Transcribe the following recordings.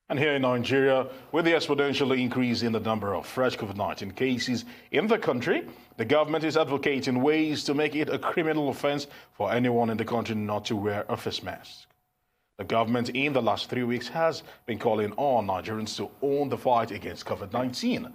And here in Nigeria, with the exponential increase in the number of fresh COVID-19 cases in the country, the government is advocating ways to make it a criminal offense for anyone in the country not to wear a face mask. The government in the last 3 weeks has been calling on Nigerians to own the fight against COVID-19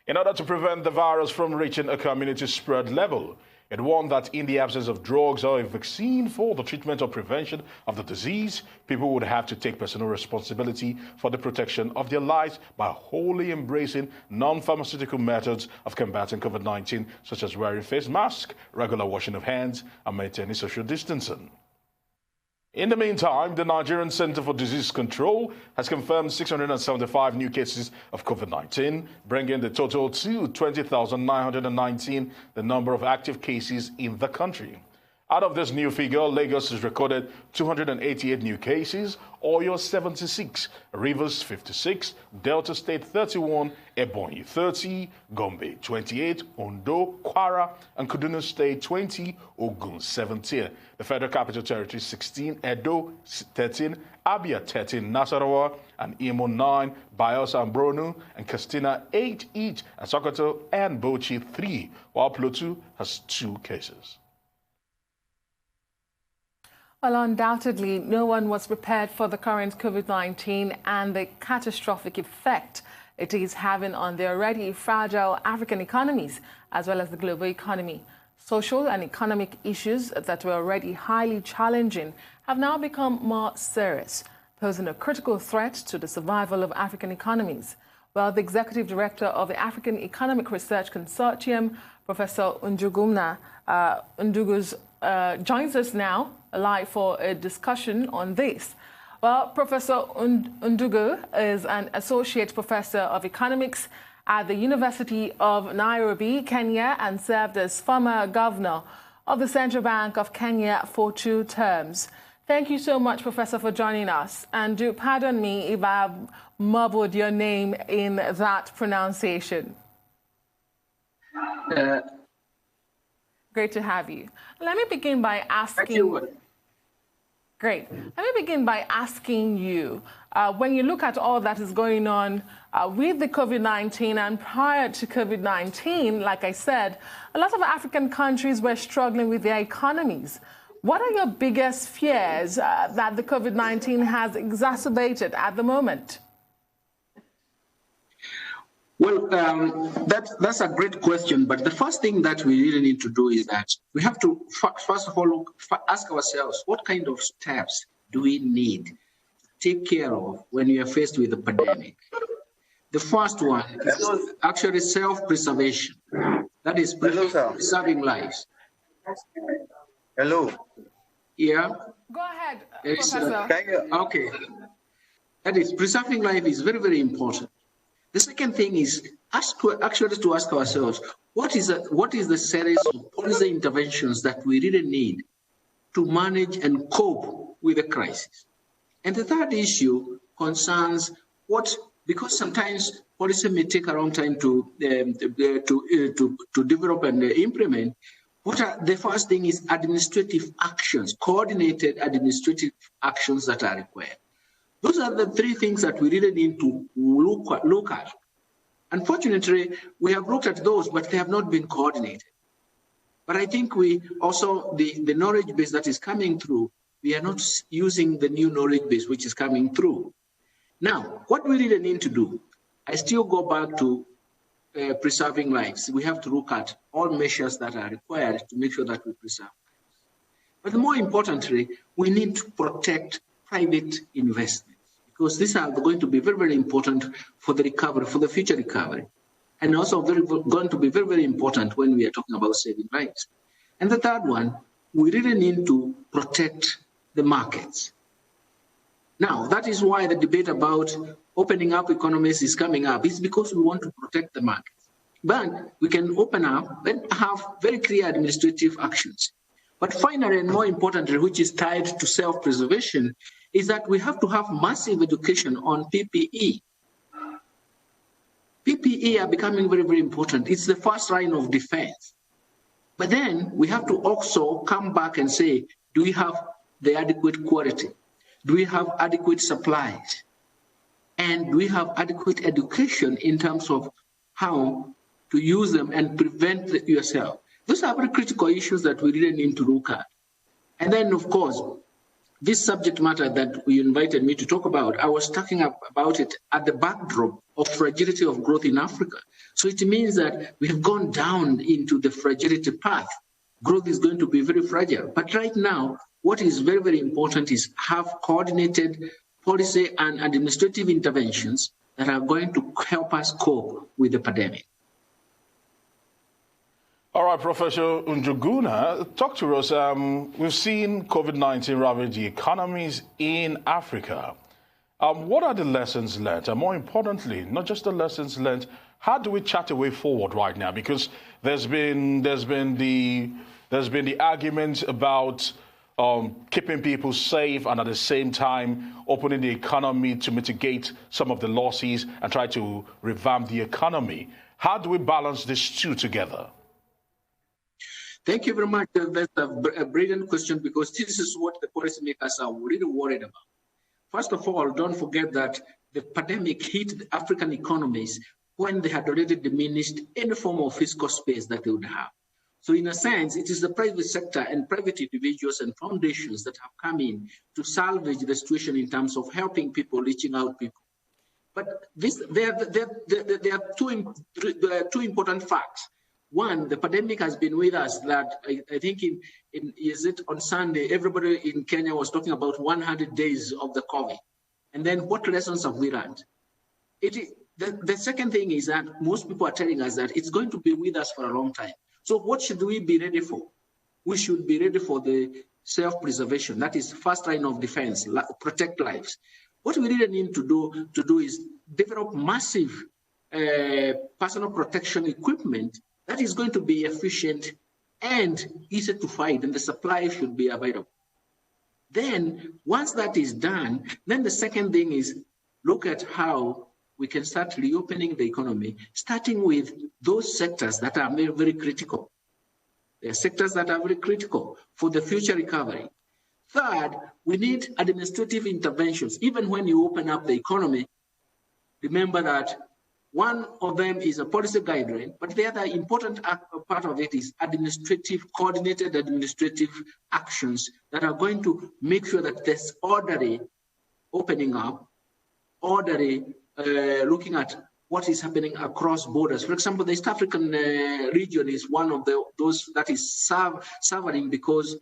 in order to prevent the virus from reaching a community spread level. It warned that in the absence of drugs or a vaccine for the treatment or prevention of the disease, people would have to take personal responsibility for the protection of their lives by wholly embracing non-pharmaceutical methods of combating COVID-19, such as wearing face masks, regular washing of hands, and maintaining social distancing. In the meantime, the Nigerian Center for Disease Control has confirmed 675 new cases of COVID-19, bringing the total to 20,919, the number of active cases in the country. Out of this new figure, Lagos has recorded 288 new cases, Oyo 76, Rivers 56, Delta State 31, Ebonyi 30, Gombe 28, Ondo, Kwara, and Kaduna State 20, Ogun 17. The Federal Capital Territory 16, Edo 13, Abia 13, Nasarawa and Imo 9, Bayelsa and Borno and Katsina 8 each, and Sokoto and Bauchi 3, while Plateau has 2 cases. Well, undoubtedly, no one was prepared for the current COVID-19 and the catastrophic effect it is having on the already fragile African economies, as well as the global economy. Social and economic issues that were already highly challenging have now become more serious, posing a critical threat to the survival of African economies. Well, the Executive Director of the African Economic Research Consortium, Professor Njuguna, joins us now live for a discussion on this. Well, Professor Ndung'u is an Associate Professor of Economics at the University of Nairobi, Kenya, and served as former Governor of the Central Bank of Kenya for 2 terms. Thank you so much, Professor, for joining us. And do pardon me if I mumbled your name in that pronunciation. Great to have you. Let me begin by asking... Great. Let me begin by asking you, when you look at all that is going on with the COVID-19 and prior to COVID-19, like I said, a lot of African countries were struggling with their economies. What are your biggest fears that the COVID-19 has exacerbated at the moment? Well, that's a great question. But the first thing that we really need to do is that we have to, first of all, ask ourselves, what kind of steps do we need to take care of when we are faced with a pandemic? The first one is actually self-preservation. That is preserving lives. Hello. Yeah? Go ahead, Professor. Okay. That is, preserving life is very, very important. The second thing is actually to ask ourselves, what is the series of policy interventions that we really need to manage and cope with the crisis? And the third issue concerns because sometimes policy may take a long time to develop and implement. The first thing is administrative actions, coordinated administrative actions that are required. Those are the 3 things that we really need to look at. Unfortunately, we have looked at those, but they have not been coordinated. But I think we also, the knowledge base that is coming through, we are not using the new knowledge base which is coming through. Now, what we really need to do, I still go back to preserving lives. We have to look at all measures that are required to make sure that we preserve lives. But more importantly, we need to protect private investments, because these are going to be very, very important for the recovery, for the future recovery, and also going to be very, very important when we are talking about saving lives. And the third one, we really need to protect the markets. Now, that is why the debate about opening up economies is coming up. It's because we want to protect the markets. But we can open up and have very clear administrative actions. But finally, and more importantly, which is tied to self-preservation, is that we have to have massive education on PPE. PPE are becoming very, very important. It's the first line of defense. But then we have to also come back and say, do we have the adequate quality? Do we have adequate supplies? And we have adequate education in terms of how to use them and prevent yourself. Those are very critical issues that we really need to look at. And then, of course, this subject matter that you invited me to talk about, I was talking about it at the backdrop of fragility of growth in Africa. So it means that we have gone down into the fragility path. Growth is going to be very fragile. But right now, what is very, very important is have coordinated policy and administrative interventions that are going to help us cope with the pandemic. All right, Professor Njuguna, talk to us. We've seen COVID-19 ravage the economies in Africa. What are the lessons learned? And more importantly, not just the lessons learned, how do we chart a way forward right now? Because there's been the argument about keeping people safe and at the same time opening the economy to mitigate some of the losses and try to revamp the economy. How do we balance these two together? Thank you very much. That's a brilliant question, because this is what the policymakers are really worried about. First of all, don't forget that the pandemic hit the African economies when they had already diminished any form of fiscal space that they would have. So in a sense, it is the private sector and private individuals and foundations that have come in to salvage the situation in terms of helping people, reaching out people. But there are two important facts. One, the pandemic has been with us. That I think is it on Sunday, everybody in Kenya was talking about 100 days of the COVID. And then what lessons have we learned? The second thing is that most people are telling us that it's going to be with us for a long time. So what should we be ready for? We should be ready for the self-preservation. That is first line of defense, protect lives. What we really need to do is develop massive personal protection equipment that is going to be efficient and easy to find, and the supply should be available. Then, once that is done, then the second thing is look at how we can start reopening the economy, starting with those sectors that are very, very critical. There are sectors that are very critical for the future recovery. Third, we need administrative interventions. Even when you open up the economy, remember that one of them is a policy guideline, but the other important part of it is coordinated administrative actions that are going to make sure that there's orderly opening up, orderly looking at what is happening across borders. For example, the East African region is one of those that is suffering because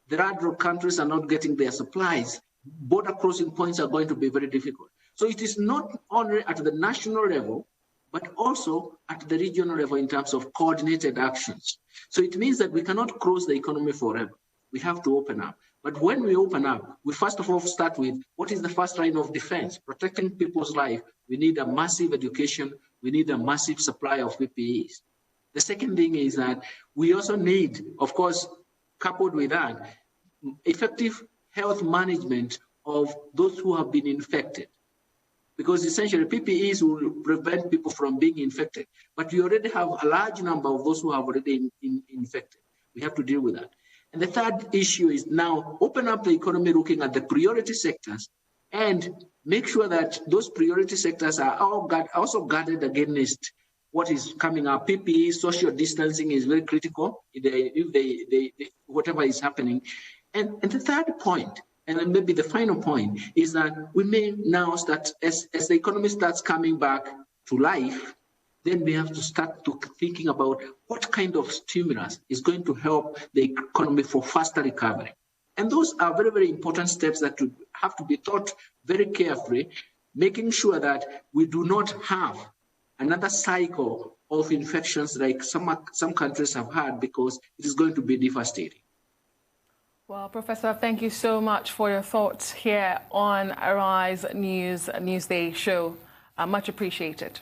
the third countries are not getting their supplies. Border crossing points are going to be very difficult. So it is not only at the national level, but also at the regional level in terms of coordinated actions. So it means that we cannot close the economy forever. We have to open up. But when we open up, we first of all start with what is the first line of defense, protecting people's life. We need a massive education. We need a massive supply of PPEs. The second thing is that we also need, of course, coupled with that, effective health management of those who have been infected. Because essentially PPEs will prevent people from being infected. But we already have a large number of those who have already been infected. We have to deal with that. And the third issue is now open up the economy looking at the priority sectors and make sure that those priority sectors are also guarded against what is coming up. PPE, social distancing is very critical if whatever is happening. And the third point, and then maybe the final point, is that we may now start, as the economy starts coming back to life, then we have to start thinking about what kind of stimulus is going to help the economy for faster recovery. And those are very, very important steps that have to be thought very carefully, making sure that we do not have another cycle of infections like some countries have had, because it is going to be devastating. Well, Professor, thank you so much for your thoughts here on Arise Newsday show. Much appreciated.